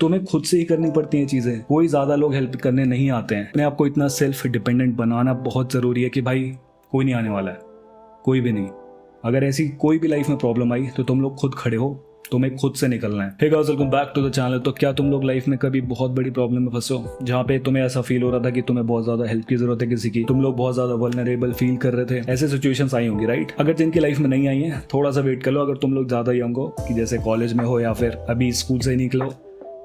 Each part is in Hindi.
तुम्हें खुद से ही करनी पड़ती हैं चीजें। कोई ज्यादा लोग हेल्प करने नहीं आते हैं। अपने आप को इतना सेल्फ डिपेंडेंट बनाना बहुत जरूरी है कि भाई कोई नहीं आने वाला है, कोई भी नहीं। अगर ऐसी कोई भी लाइफ में प्रॉब्लम आई तो तुम लोग खुद खड़े हो, तुम्हें खुद से निकलना है। Hey guys, welcome back to the channel. तो क्या तुम लोग लाइफ में कभी बहुत बड़ी प्रॉब्लम में फंसे हो, जहाँ पे तुम्हें ऐसा फील हो रहा था कि तुम्हें बहुत ज्यादा हेल्प की जरूरत है किसी की, तुम लोग बहुत ज्यादा वल्नरेबल फील कर रहे थे? ऐसे सिचुएशंस आई होंगी, राइट? अगर जिनकी लाइफ में नहीं आई है, थोड़ा सा वेट कर लो। अगर तुम लोग ज्यादा यंग हो, कि जैसे कॉलेज में हो या फिर अभी स्कूल से निकलो,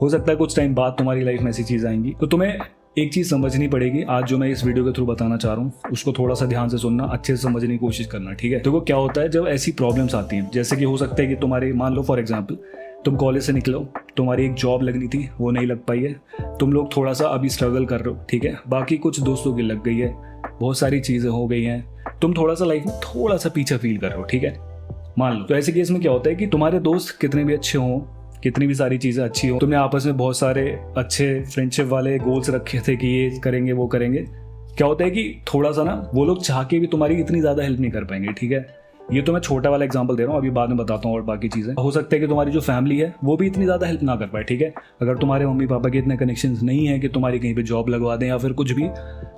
हो सकता है कुछ टाइम बाद तुम्हारी लाइफ में ऐसी चीज आएंगी। तो तुम्हें एक चीज समझनी पड़ेगी। आज जो मैं इस वीडियो के थ्रू बताना चाह रहा हूँ उसको थोड़ा सा ध्यान से सुनना, अच्छे से समझने की कोशिश करना, ठीक है? देखो क्या होता है जब ऐसी प्रॉब्लम्स आती हैं, जैसे कि हो सकता है कि तुम्हारे, मान लो फॉर एग्जांपल, तुम कॉलेज से निकलो, तुम्हारी एक जॉब लगनी थी, वो नहीं लग पाई है, तुम लोग थोड़ा सा अभी स्ट्रगल कर रहे हो, ठीक है? बाकी कुछ दोस्तों की लग गई है, बहुत सारी चीजें हो गई हैं, तुम थोड़ा सा लाइफ में थोड़ा सा पीछे फील कर रहे हो, ठीक है? मान लो। तो ऐसे केस में क्या होता है कि तुम्हारे दोस्त कितने भी अच्छे हों, कितनी भी सारी चीज़ें अच्छी हो, तुमने आपस में बहुत सारे अच्छे फ्रेंडशिप वाले गोल्स रखे थे कि ये करेंगे वो करेंगे, क्या होता है कि थोड़ा सा ना वो लोग चाह के भी तुम्हारी इतनी ज़्यादा हेल्प नहीं कर पाएंगे, ठीक है? ये तो मैं छोटा वाला एग्जांपल दे रहा हूँ, अभी बाद में बताता हूँ और बाकी चीज़ें। हो सकता है कि तुम्हारी जो फैमिली है वो भी इतनी ज़्यादा हेल्प ना कर पाए, ठीक है? अगर तुम्हारे मम्मी पापा के इतने कनेक्शंस नहीं है कि तुम्हारी कहीं पे जॉब लगवा दें या फिर कुछ भी,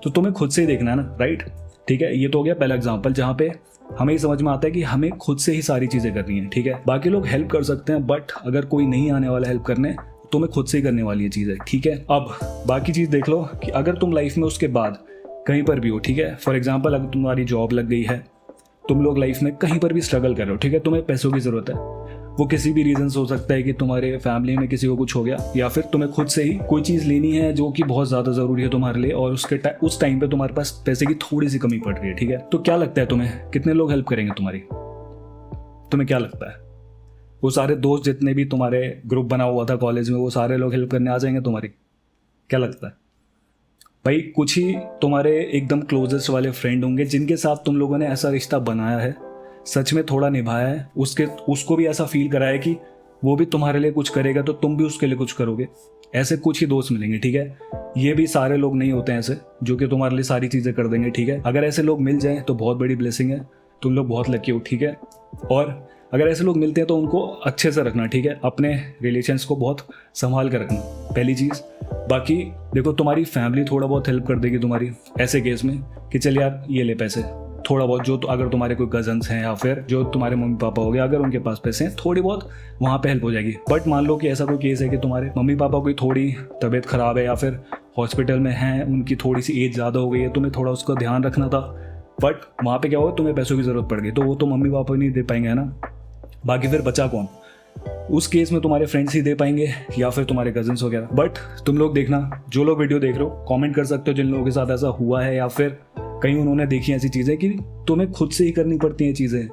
तो तुम्हें खुद से ही देखना है ना, राइट? ठीक है, ये तो हो गया पहला एग्जाम्पल, जहाँ पे हमें ही समझ में आता है कि हमें खुद से ही सारी चीजें करनी है, ठीक है? बाकी लोग हेल्प कर सकते हैं, बट अगर कोई नहीं आने वाला हेल्प करने, तो तुम्हें खुद से ही करने वाली है चीजें, ठीक है? अब बाकी चीज देख लो कि अगर तुम लाइफ में उसके बाद कहीं पर भी हो, ठीक है? फॉर एग्जाम्पल, अगर तुम्हारी जॉब लग गई है, तुम लोग लाइफ में कहीं पर भी स्ट्रगल कर रहे हो, ठीक है? तुम्हें पैसों की जरूरत है, वो किसी भी रीजन से हो सकता है कि तुम्हारे फैमिली में किसी को कुछ हो गया, या फिर तुम्हें खुद से ही कोई चीज लेनी है जो कि बहुत ज्यादा जरूरी है तुम्हारे लिए, और उस टाइम पे तुम्हारे पास पैसे की थोड़ी सी कमी पड़ रही है, ठीक है? तो क्या लगता है तुम्हें, कितने लोग हेल्प करेंगे तुम्हारी? तुम्हें क्या लगता है? वो सारे दोस्त जितने भी तुम्हारे ग्रुप बना हुआ था कॉलेज में, वो सारे लोग हेल्प करने आ जाएंगे तुम्हारी? क्या लगता है? भाई कुछ ही तुम्हारे एकदम क्लोजेस्ट वाले फ्रेंड होंगे जिनके साथ तुम लोगों ने ऐसा रिश्ता बनाया है, सच में थोड़ा निभाया है, उसको भी ऐसा फील कराया है कि वो भी तुम्हारे लिए कुछ करेगा तो तुम भी उसके लिए कुछ करोगे। ऐसे कुछ ही दोस्त मिलेंगे, ठीक है? ये भी सारे लोग नहीं होते हैं ऐसे जो कि तुम्हारे लिए सारी चीज़ें कर देंगे, ठीक है? अगर ऐसे लोग मिल जाएं तो बहुत बड़ी ब्लेसिंग है, तुम लोग बहुत लकी हो, ठीक है? और अगर ऐसे लोग मिलते हैं तो उनको अच्छे से रखना, ठीक है? अपने रिलेशंस को बहुत संभाल कर रखना, पहली चीज़। बाकी देखो, तुम्हारी फैमिली थोड़ा बहुत हेल्प कर देगी तुम्हारी ऐसे केस में कि चल यार ये ले पैसे, थोड़ा बहुत, जो तो अगर तुम्हारे कोई कजन्स हैं या फिर जो तुम्हारे मम्मी पापा हो गए, अगर उनके पास पैसे हैं, थोड़ी बहुत वहाँ पे हेल्प हो जाएगी। बट मान लो कि ऐसा कोई केस है कि तुम्हारे मम्मी पापा की थोड़ी तबीयत खराब है या फिर हॉस्पिटल में हैं, उनकी थोड़ी सी एज ज़्यादा हो गई है, तुम्हें थोड़ा उसका ध्यान रखना था, बट वहाँ पे क्या होगा, तुम्हें पैसों की ज़रूरत पड़ गई, तो वो तो मम्मी पापा नहीं दे पाएंगे, है ना? बाकी फिर बचा कौन? उस केस में तुम्हारे फ्रेंड्स ही दे पाएंगे या फिर तुम्हारे कजिन्स वगैरह। बट तुम लोग देखना, जो लोग वीडियो देख रहे हो, कमेंट कर सकते हो जिन लोगों के साथ ऐसा हुआ है या फिर कहीं उन्होंने देखी ऐसी चीज़ें कि तुम्हें खुद से ही करनी पड़ती हैं चीज़ें।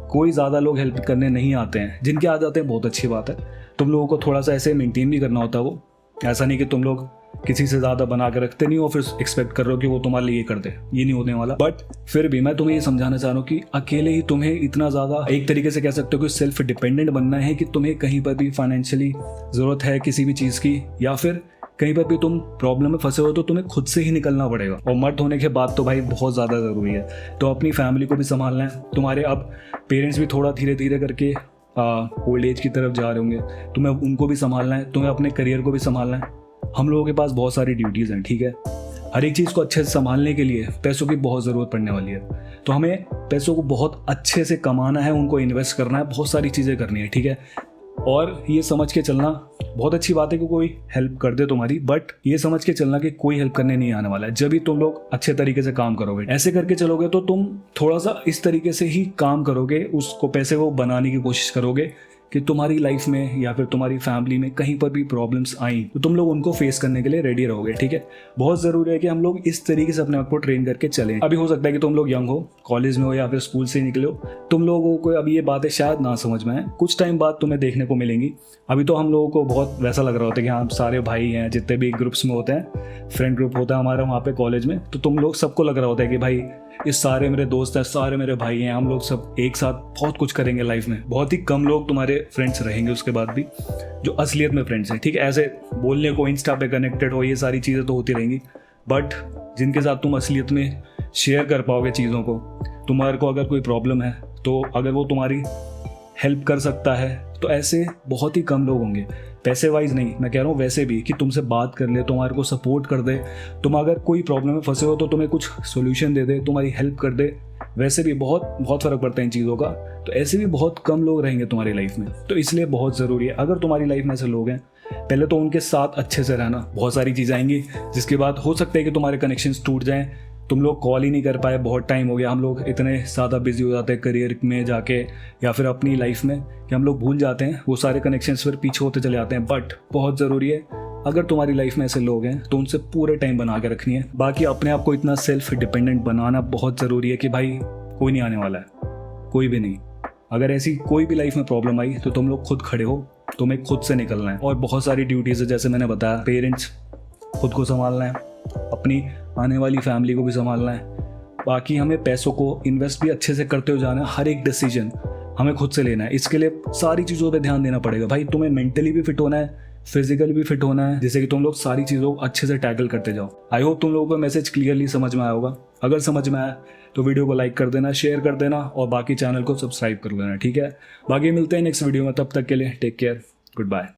कोई ज़्यादा लोग हेल्प करने नहीं आते हैं, जिनके आ जाते हैं बहुत अच्छी बात है। तुम लोगों को थोड़ा सा ऐसे मेंटेन भी करना होता है, वो ऐसा नहीं कि तुम लोग किसी से ज़्यादा बना के रखते नहीं हो फिर एक्सपेक्ट कर रहे हो कि वो तुम्हारे लिए ये कर दे, ये नहीं होने वाला। बट फिर भी मैं तुम्हें ये समझाना चाह रहा हूँ कि अकेले ही तुम्हें इतना ज़्यादा, एक तरीके से कह सकते हो कि सेल्फ डिपेंडेंट बनना है कि तुम्हें कहीं पर भी फाइनेंशियली ज़रूरत है किसी भी चीज़ की, या फिर कहीं पर भी तुम प्रॉब्लम में फंसे हो, तो तुम्हें खुद से ही निकलना पड़ेगा। और मर्द होने के बाद तो भाई बहुत ज़्यादा ज़रूरी है। तो अपनी फैमिली को भी संभालना है, तुम्हारे अब पेरेंट्स भी थोड़ा धीरे धीरे करके ओल्ड एज की तरफ जा रहे होंगे, तुम्हें उनको भी संभालना है, तुम्हें अपने करियर को भी संभालना है। हम लोगों के पास बहुत सारी ड्यूटीज़ हैं, ठीक है? हर एक चीज़ को अच्छे से संभालने के लिए पैसों की बहुत ज़रूरत पड़ने वाली है, तो हमें पैसों को बहुत अच्छे से कमाना है, उनको इन्वेस्ट करना है, बहुत सारी चीज़ें करनी है, ठीक है? और ये समझ के चलना, बहुत अच्छी बात है कि कोई हेल्प कर दे तुम्हारी, बट ये समझ के चलना कि कोई हेल्प करने नहीं आने वाला है। जब भी तुम लोग अच्छे तरीके से काम करोगे, ऐसे करके चलोगे, तो तुम थोड़ा सा इस तरीके से ही काम करोगे, उसको पैसे को बनाने की कोशिश करोगे कि तुम्हारी लाइफ में या फिर तुम्हारी फैमिली में कहीं पर भी प्रॉब्लम्स आई तो तुम लोग उनको फेस करने के लिए रेडी रहोगे, ठीक है? बहुत ज़रूरी है कि हम लोग इस तरीके से अपने आप को ट्रेन करके चलें। अभी हो सकता है कि तुम लोग यंग हो, कॉलेज में हो या फिर स्कूल से निकले हो, तुम लोगों को अभी ये बातें शायद ना समझ में आए, कुछ टाइम बाद तुम्हें देखने को मिलेंगी। अभी तो हम लोगों को बहुत वैसा लग रहा होता है कि हाँ सारे भाई हैं, जितने भी ग्रुप्स में होते हैं, फ्रेंड ग्रुप होता है हमारा वहाँ पे कॉलेज में, तो तुम लोग सबको लग रहा होता है कि भाई ये सारे मेरे दोस्त हैं, सारे मेरे भाई हैं, हम लोग सब एक साथ बहुत कुछ करेंगे लाइफ में। बहुत ही कम लोग तुम्हारे फ्रेंड्स रहेंगे उसके बाद भी जो असलियत में फ्रेंड्स हैं, ठीक है? ऐसे बोलने को इंस्टा पे कनेक्टेड हो, ये सारी चीज़ें तो होती रहेंगी, बट जिनके साथ तुम असलियत में शेयर कर पाओगे चीज़ों को, तुम्हारे को अगर कोई प्रॉब्लम है तो अगर वो तुम्हारी हेल्प कर सकता है, तो ऐसे बहुत ही कम लोग होंगे। पैसे वाइज नहीं, मैं कह रहा हूँ वैसे भी, कि तुमसे बात कर ले, तुम्हारे को सपोर्ट कर दे, तुम अगर कोई प्रॉब्लम में फंसे हो तो तुम्हें कुछ सोल्यूशन दे दे, तुम्हारी हेल्प कर दे, वैसे भी बहुत बहुत फ़र्क पड़ता है इन चीज़ों का। तो ऐसे भी बहुत कम लोग रहेंगे तुम्हारी लाइफ में, तो इसलिए बहुत ज़रूरी है अगर तुम्हारी लाइफ में ऐसे लोग हैं, पहले तो उनके साथ अच्छे से रहना। बहुत सारी चीज़ें आएंगी जिसके बाद हो सकता है कि तुम्हारे कनेक्शंस टूट जाएं, तुम लोग कॉल ही नहीं कर पाए, बहुत टाइम हो गया, हम लोग इतने ज़्यादा बिजी हो जाते हैं करियर में जाके या फिर अपनी लाइफ में कि हम लोग भूल जाते हैं, वो सारे कनेक्शंस फिर पीछे होते चले जाते हैं। बट बहुत ज़रूरी है अगर तुम्हारी लाइफ में ऐसे लोग हैं तो उनसे पूरे टाइम बना के रखनी है। बाकी अपने आप को इतना सेल्फ डिपेंडेंट बनाना बहुत ज़रूरी है कि भाई कोई नहीं आने वाला है, कोई भी नहीं। अगर ऐसी कोई भी लाइफ में प्रॉब्लम आई तो तुम लोग खुद खड़े हो, तुम्हें खुद से निकलना है। और बहुत सारी ड्यूटीज़ है, जैसे मैंने बताया, पेरेंट्स खुद को संभालना है, अपनी आने वाली फैमिली को भी संभालना है। बाकी हमें पैसों को इन्वेस्ट भी अच्छे से करते हुए जाना है, हर एक डिसीजन हमें खुद से लेना है। इसके लिए सारी चीज़ों पे ध्यान देना पड़ेगा भाई, तुम्हें मेंटली भी फिट होना है, फिजिकली भी फिट होना है, जिससे कि तुम लोग सारी चीज़ों को अच्छे से टैकल करते जाओ। आई होप तुम लोगों को मैसेज क्लियरली समझ में आया होगा। अगर समझ में आया तो वीडियो को लाइक कर देना, शेयर कर देना और बाकी चैनल को सब्सक्राइब कर लेना, ठीक है। बाकी मिलते हैं नेक्स्ट वीडियो में, तब तक के लिए टेक केयर, गुड बाय।